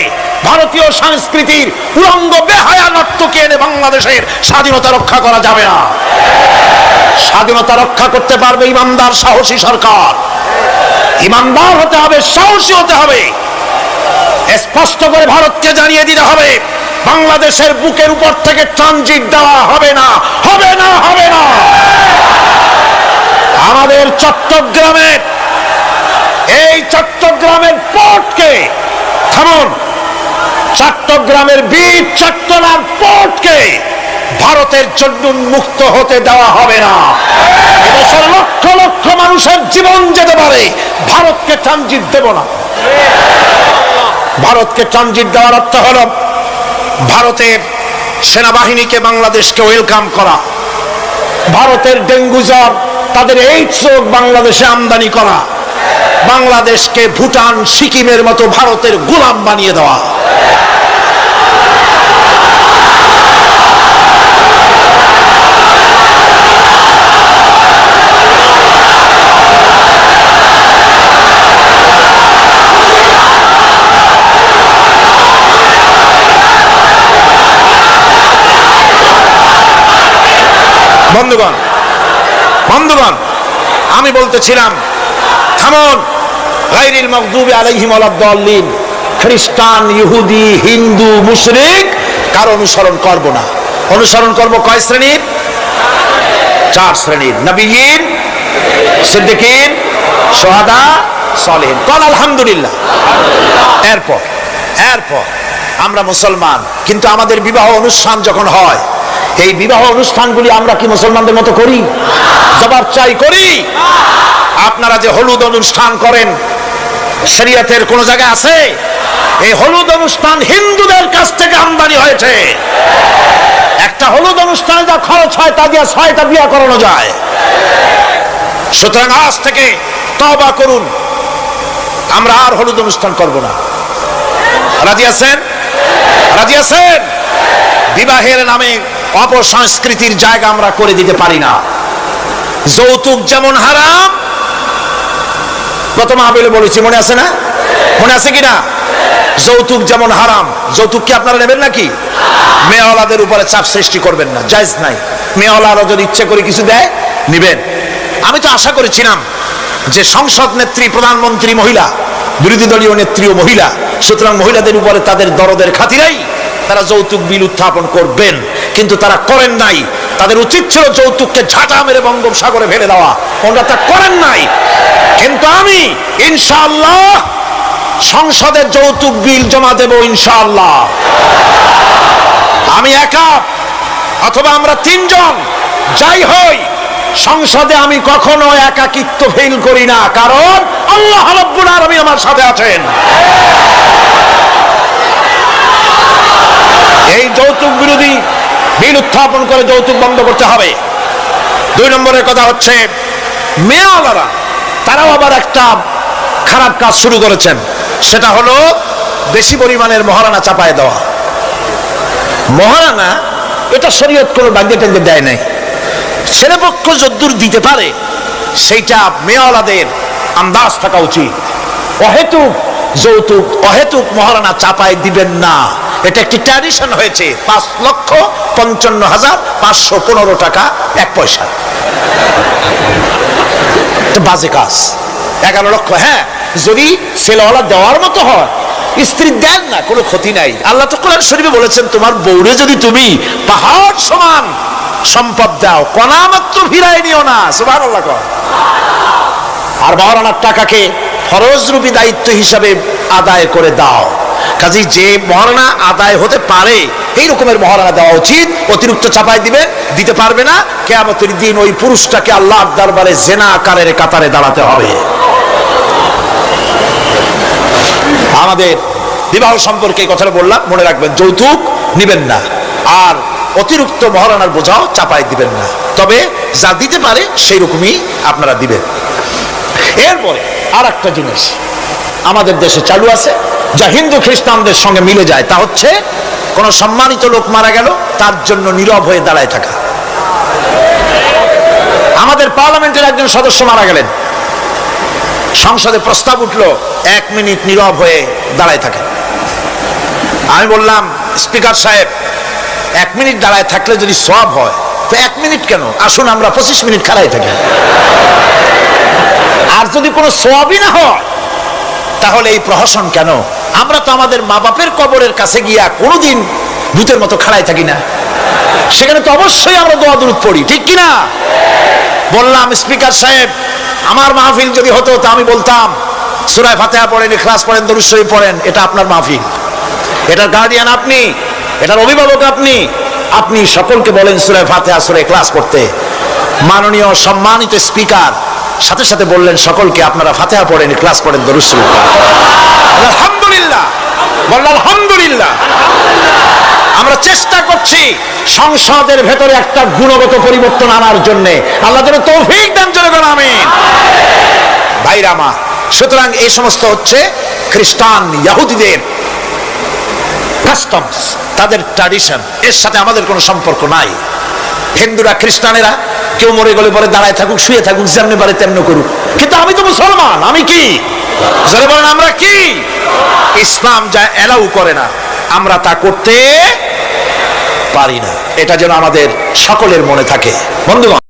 ভারতীয় সংস্কৃতির উলঙ্গ বেহায়া নর্তকী এনে বাংলাদেশের স্বাধীনতা রক্ষা করা যাবে না। স্বাধীনতা রক্ষা করতে পারবে ইমানদার, সাহসী সরকার। ইমানদার হতে হবে, সাহসী হতে হবে। স্পষ্ট করে ভারতকে জানিয়ে দিতে হবে, বাংলাদেশের বুকের উপর থেকে ট্রানজিট দেওয়া হবে না, হবে না, হবে না। আমাদের চট্টগ্রামের, এই চট্টগ্রামের পোর্টকে থামুন, চট্টগ্রামের বীর চট্টলার পোর্টকে ভারতের জন্য মুক্ত হতে দেওয়া হবে না। এদেশের লক্ষ লক্ষ মানুষের জীবন যেতে পারে, ভারতকে ট্রানজিট দেব না। ভারতকে ট্রানজিট দেওয়ার অর্থ হল ভারতের সেনাবাহিনীকে বাংলাদেশকে ওয়েলকাম করা, ভারতের ডেঙ্গু জ্বর তাদের এইডস রোগ বাংলাদেশে আমদানি করা, বাংলাদেশকে ভুটান সিকিমের মতো ভারতের গোলাম বানিয়ে দেওয়া। বন্ধুগণ, বন্ধুগণ, আমি বলতেছিলাম থামুন। গায়রিল মাগদুবি আলাইহিম ওয়ালাদ-দাল্লিন, খ্রিস্টান, ইহুদি, হিন্দু, মুশরিক কারো অনুসরণ করব না। অনুসরণ করব কয় শ্রেণীর? 4 শ্রেণীর। নবীয়িন, সিদ্দিকিন, শুহাদা, সালেহিন। কল আলহামদুলিল্লাহ। এরপর আমরা মুসলমান, কিন্তু আমাদের বিবাহ অনুষ্ঠান যখন হয়, এই বিবাহ অনুষ্ঠানগুলি আমরা কি মুসলমানদের মতো করি? জবাব চাই, করি? আপনারা যে হলুদ অনুষ্ঠান করেন, শরীয়তের কোন জায়গায় আছে? এই হলুদ অনুষ্ঠান হিন্দুদের কাছ থেকে আমদানি হয়েছে। একটা হলুদ অনুষ্ঠানে যা খরচ হয় তা দিয়ে 6টা বিয়ে করানো যায়। সুতরাং আজ থেকে তওবা করুন, আমরা আর হলুদ অনুষ্ঠান করব না। রাজি আছেন? রাজি আছেন? বিবাহের নামে অপসংস্কৃতির জায়গা আমরা করে দিতে পারি না। যৌতুক যেমন হারাম, প্রথম আবেলে বলেছি, মনে আছে না? মনে আছে কিনা? যৌতুক যেমন হারাম। যৌতুক কি আপনারা নেবেন নাকি? মেয়েওয়ালাদের উপরে চাপ সৃষ্টি করবেন না, জায়েজ নাই। মেয়েওয়ালারা যদি ইচ্ছে করে কিছু দেয়, নিবেন। আমি তো আশা করেছিলাম যে সংসদ নেত্রী, প্রধানমন্ত্রী মহিলা, বিরোধী দলীয় নেত্রীও মহিলা, সুতরাং মহিলাদের উপরে তাদের দরদের খাতিরেই তারা যৌতুক বিল উত্থাপন করবেন, কিন্তু তারা করেন নাই। তাদের উচিত ছিল যৌতুককে ঝাঁটা মেরে বঙ্গোপসাগরে ফেলে দেওয়া, ওনারা তা করেন নাই। কিন্তু আমি ইনশাআল্লাহ সংসদে যৌতুক বিল জমা দেব ইনশাআল্লাহ। আমি একা অথবা আমরা 3 জন যাই হই, সংসদে আমি কখনো একাকিত্ব ফিল করি না, কারণ আল্লাহ রাব্বুল আলামিন আমার সাথে আছেন। এই যৌতুক বিরোধী বিল উত্থাপন করে যৌতুক বন্ধ করতে হবে। 2 নম্বরের কথা হচ্ছে, মেয়েওয়ালারা তারাও আবার একটা খারাপ কাজ শুরু করেছেন, সেটা হলো বেশি পরিমাণের মহারানা চাপায় দেওয়া। মহারানা এটা শরীয়ত কোনো বাধ্যে টেন্দে দেয় নাই। ছেলেপক্ষ যদ্দূর দিতে পারে সেইটা মেয়েওয়ালাদের আন্দাজ থাকা উচিত। অহেতুক যৌতুক, অহেতুক মহারানা চাপায় দিবেন না। এটা একটি ট্র্যাডিশন হয়েছে। 5,55,515 টাকা 1 পয়সা, বাজে কাজ। 11 লক্ষ, হ্যাঁ, যদি ছেলেওয়ালা দেওয়ার মতো হয়, স্ত্রী দেন না, কোনো ক্ষতি নাই। আল্লাহ তো কোরআন শরীফে বলেছেন, তোমার বউরে যদি তুমি পাহাড় সমান সম্পদ দাও, কণা মাত্র ফিরাই নিও না। সুবহানাল্লাহ। আর মহারানার টাকাকে ফরজরূপী দায়িত্ব হিসাবে আদায় করে দাও। কাজেই যে মহারানা আদায় হতে পারে এই রকমের মহারানা দেওয়া উচিত। অতিরিক্ত চাপাই দিতে পারবে না। কিয়ামতের দিন ওই পুরুষটাকে আল্লাহর দরবারে জিনাকারের কাতারে দাঁড়াতে হবে। আমাদের বিবাহ সম্পর্কে এই কথাটা বললাম, মনে রাখবেন, যৌতুক নিবেন না, আর অতিরিক্ত মহারানার বোঝাও চাপাই দিবেন না। তবে যা দিতে পারে সেই রকমই আপনারা দিবেন। এরপরে আর একটা জিনিস আমাদের দেশে চালু আছে, যা হিন্দু খ্রিস্টানদের সঙ্গে মিলে যায়, তা হচ্ছে কোন সম্মানিত লোক মারা গেল, তার জন্য নীরব হয়ে দাঁড়ায় থাকা। আমাদের পার্লামেন্টের একজন সদস্য মারা গেলেন, সংসদে প্রস্তাব উঠলো 1 মিনিট নীরব হয়ে দাঁড়ায় থাকে। আমি বললাম, স্পিকার সাহেব, 1 মিনিট দাঁড়ায় থাকলে যদি সওয়াব হয়, তো 1 মিনিট কেন, আসুন আমরা 25 মিনিট খাড়াই থাকি। আর যদি কোনো সওয়াবই না হয়, তাহলে এই প্রহসন কেন? আমরা তো আমাদের মা বাপের কবরের কাছে গিয়া কোনোদিন ভূতের মতো খাড়াই থাকি না, সেখানে তো অবশ্যই আমরা দোয়া দুরূদ পড়ি, ঠিক কিনা? বললাম, স্পিকার সাহেব, আমার মাহফিল যদি হতো তা আমি বলতাম সূরা ফাতিহা পড়েন, ইখলাস পড়েন, দরুদ শরীফ পড়েন। এটা আপনার মাহফিল, এটার গার্ডিয়ান আপনি, এটার অভিভাবক আপনি। আপনি সকলকে বলেন সূরা ফাতিহা, সূরা ইখলাস পড়তে। মাননীয় সম্মানিত স্পিকার সাথে সাথে বললেন সকলকে, আপনারা ফাতিহা পড়েন, ইখলাস পড়েন, দরুদ শরীফ পড়েন। আলহামদুলিল্লাহ, বললেন আলহামদুলিল্লাহ। আমরা চেষ্টা করছি সংসদের ভেতরে একটা গুণগত পরিবর্তন আনার জন্য। আল্লাহ যেন তৌফিক দান করেন, আমিন। ভাইরা আমার, সুতরাং এই সমস্ত হচ্ছে খ্রিস্টান ইহুদিদের কাস্টমস, তাদের ট্র্যাডিশন, এর সাথে আমাদের কোনো সম্পর্ক নাই। হিন্দুরা খ্রিস্টানেরা কেউ মরে গেলে পরে দাঁড়ায় থাকুক, শুয়ে থাকুক, যেমনি পারে তেমনি করুক, কিন্তু আমি তো মুসলমান, আমি কি জোরে বলেন, আমরা কি? ইসলাম যা এলাউ করে না আমরা তা করতে পারি না। এটা যেন আমাদের সকলের মনে থাকে। বন্ধুগণ,